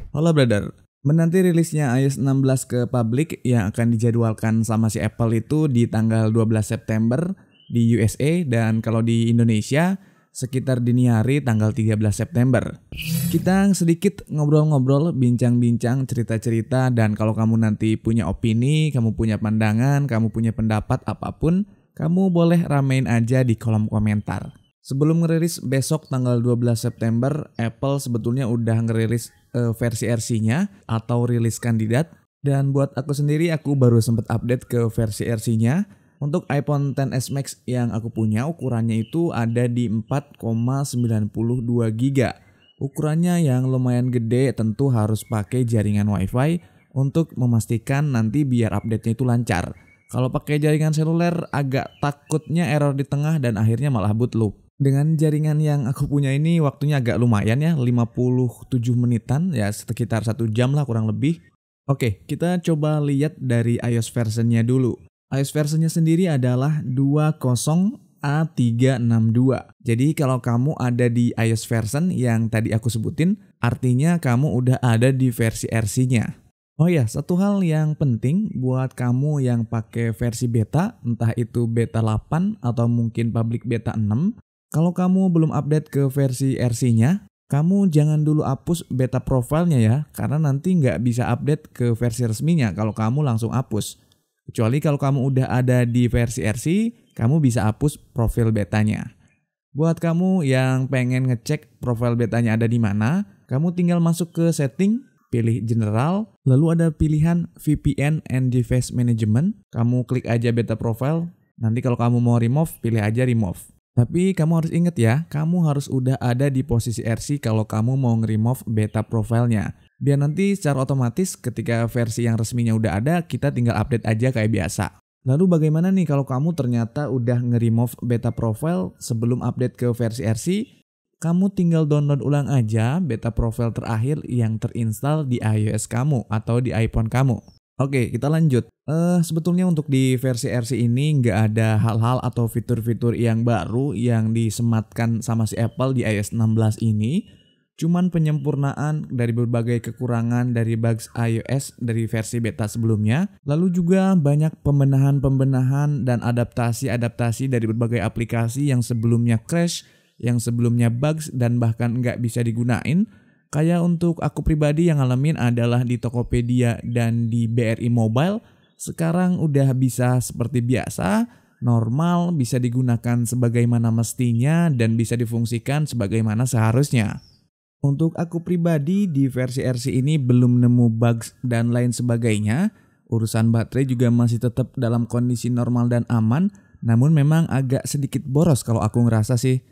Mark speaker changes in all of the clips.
Speaker 1: Halo brother, menanti rilisnya iOS 16 ke publik yang akan dijadwalkan sama si Apple itu di tanggal 12 September di USA dan kalau di Indonesia sekitar dini hari tanggal 13 September. Kita sedikit ngobrol-ngobrol, bincang-bincang, cerita-cerita, dan kalau kamu nanti punya opini, kamu punya pandangan, kamu punya pendapat apapun, kamu boleh ramein aja di kolom komentar. Sebelum ngerilis besok tanggal 12 September, Apple sebetulnya udah ngerilis versi RC-nya atau rilis kandidat. Dan buat aku sendiri, aku baru sempat update ke versi RC-nya. Untuk iPhone XS Max yang aku punya, ukurannya itu ada di 4,92 GB. Ukurannya yang lumayan gede, tentu harus pakai jaringan WiFi untuk memastikan nanti biar update-nya itu lancar. Kalau pakai jaringan seluler, agak takutnya error di tengah dan akhirnya malah bootloop. Dengan jaringan yang aku punya ini waktunya agak lumayan ya, 57 menitan, ya sekitar 1 jam lah kurang lebih. Oke, kita coba lihat dari iOS versionnya dulu. iOS versionnya sendiri adalah 20A362. Jadi kalau kamu ada di iOS version yang tadi aku sebutin, artinya kamu udah ada di versi RC-nya. Oh ya, satu hal yang penting buat kamu yang pakai versi beta, entah itu beta 8 atau mungkin public beta 6, kalau kamu belum update ke versi RC-nya, kamu jangan dulu hapus beta profilnya ya, karena nanti nggak bisa update ke versi resminya kalau kamu langsung hapus. Kecuali kalau kamu udah ada di versi RC, kamu bisa hapus profil betanya. Buat kamu yang pengen ngecek profil betanya ada di mana, kamu tinggal masuk ke setting, pilih general, lalu ada pilihan VPN and Device Management. Kamu klik aja beta profile, nanti kalau kamu mau remove, pilih aja remove. Tapi kamu harus ingat ya, kamu harus udah ada di posisi RC kalau kamu mau nge-remove beta profilnya. Biar nanti secara otomatis ketika versi yang resminya udah ada, kita tinggal update aja kayak biasa. Lalu bagaimana nih kalau kamu ternyata udah nge-remove beta profile sebelum update ke versi RC? Kamu tinggal download ulang aja beta profile terakhir yang terinstall di iOS kamu atau di iPhone kamu. Oke, kita lanjut. Sebetulnya untuk di versi RC ini nggak ada hal-hal atau fitur-fitur yang baru yang disematkan sama si Apple di iOS 16 ini. Cuman penyempurnaan dari berbagai kekurangan dari bugs iOS dari versi beta sebelumnya. Lalu juga banyak pembenahan-pembenahan dan adaptasi-adaptasi dari berbagai aplikasi yang sebelumnya crash, yang sebelumnya bugs dan bahkan nggak bisa digunain. Kayak untuk aku pribadi yang ngalamin adalah di Tokopedia dan di BRI Mobile, sekarang udah bisa seperti biasa, normal, bisa digunakan sebagaimana mestinya dan bisa difungsikan sebagaimana seharusnya. Untuk aku pribadi di versi RC ini belum nemu bugs dan lain sebagainya, urusan baterai juga masih tetap dalam kondisi normal dan aman, namun memang agak sedikit boros kalau aku ngerasa sih.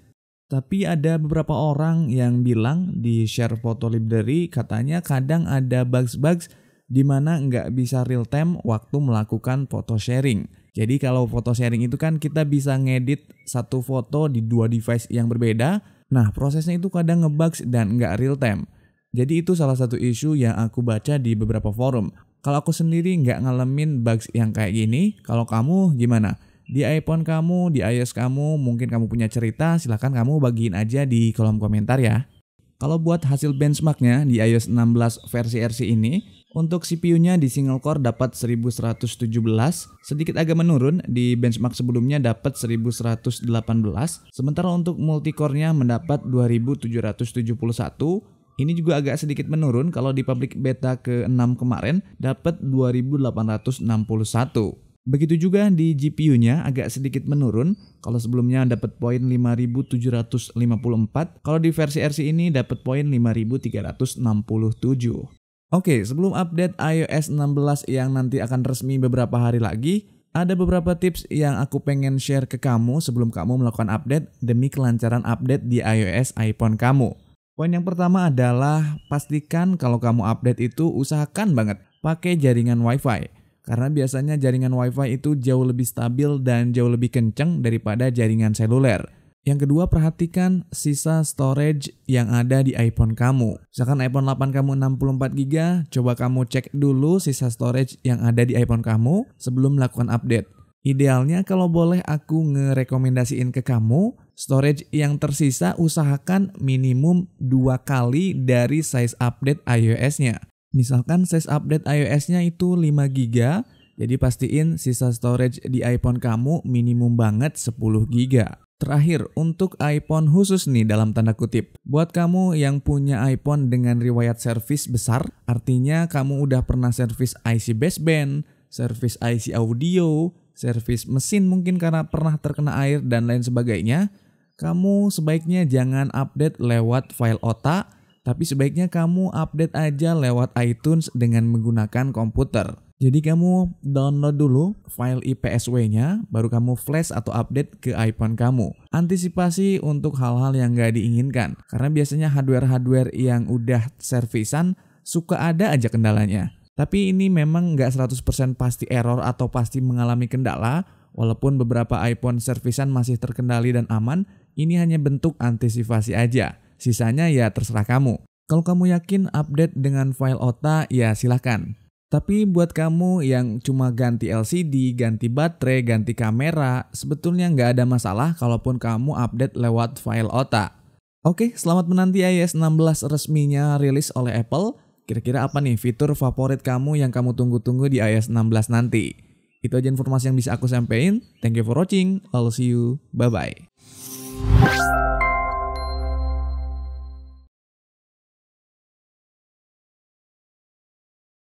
Speaker 1: Tapi ada beberapa orang yang bilang di share foto library katanya kadang ada bugs-bugs di mana nggak bisa real time waktu melakukan foto sharing. Jadi kalau foto sharing itu kan kita bisa ngedit satu foto di dua device yang berbeda. Nah prosesnya itu kadang ngebugs dan nggak real time. Jadi itu salah satu isu yang aku baca di beberapa forum. Kalau aku sendiri nggak ngalamin bugs yang kayak gini, kalau kamu gimana? Di iPhone kamu, di iOS kamu, mungkin kamu punya cerita, silahkan kamu bagiin aja di kolom komentar ya. Kalau buat hasil benchmarknya di iOS 16 versi RC ini, untuk CPU-nya di single core dapat 1117, sedikit agak menurun, di benchmark sebelumnya dapat 1118, sementara untuk multicore-nya mendapat 2771, ini juga agak sedikit menurun, kalau di public beta ke-6 kemarin dapat 2861. Begitu juga di GPU-nya agak sedikit menurun, kalau sebelumnya dapat poin 5754, kalau di versi RC ini dapat poin 5367. Oke, sebelum update iOS 16 yang nanti akan resmi beberapa hari lagi, ada beberapa tips yang aku pengen share ke kamu sebelum kamu melakukan update demi kelancaran update di iOS iPhone kamu. Poin yang pertama adalah pastikan kalau kamu update itu usahakan banget pakai jaringan WiFi. Karena biasanya jaringan WiFi itu jauh lebih stabil dan jauh lebih kencang daripada jaringan seluler. Yang kedua, perhatikan sisa storage yang ada di iPhone kamu. Misalkan iPhone 8 kamu 64GB, coba kamu cek dulu sisa storage yang ada di iPhone kamu sebelum melakukan update. Idealnya kalau boleh aku ngerekomendasiin ke kamu, Storage yang tersisa usahakan minimum 2 kali dari size update iOS-nya. Misalkan size update iOS-nya itu 5 GB, jadi pastiin sisa storage di iPhone kamu minimum banget 10 GB. Terakhir, untuk iPhone khusus nih dalam tanda kutip. Buat kamu yang punya iPhone dengan riwayat servis besar, artinya kamu udah pernah servis IC baseband, servis IC audio, servis mesin mungkin karena pernah terkena air dan lain sebagainya, kamu sebaiknya jangan update lewat file OTA, tapi sebaiknya kamu update aja lewat iTunes dengan menggunakan komputer. Jadi kamu download dulu file IPSW-nya, baru kamu flash atau update ke iPhone kamu. Antisipasi untuk hal-hal yang nggak diinginkan, karena biasanya hardware-hardware yang udah servisan suka ada aja kendalanya. Tapi ini memang nggak 100% pasti error atau pasti mengalami kendala, walaupun beberapa iPhone servisan masih terkendali dan aman, ini hanya bentuk antisipasi aja. Sisanya ya terserah kamu. Kalau kamu yakin update dengan file OTA, ya silahkan. Tapi buat kamu yang cuma ganti LCD, ganti baterai, ganti kamera, sebetulnya nggak ada masalah kalaupun kamu update lewat file OTA. Oke, selamat menanti iOS 16 resminya rilis oleh Apple. Kira-kira apa nih fitur favorit kamu yang kamu tunggu-tunggu di iOS 16 nanti? Itu aja informasi yang bisa aku sampaikan. Thank you for watching. I'll see you. Bye-bye.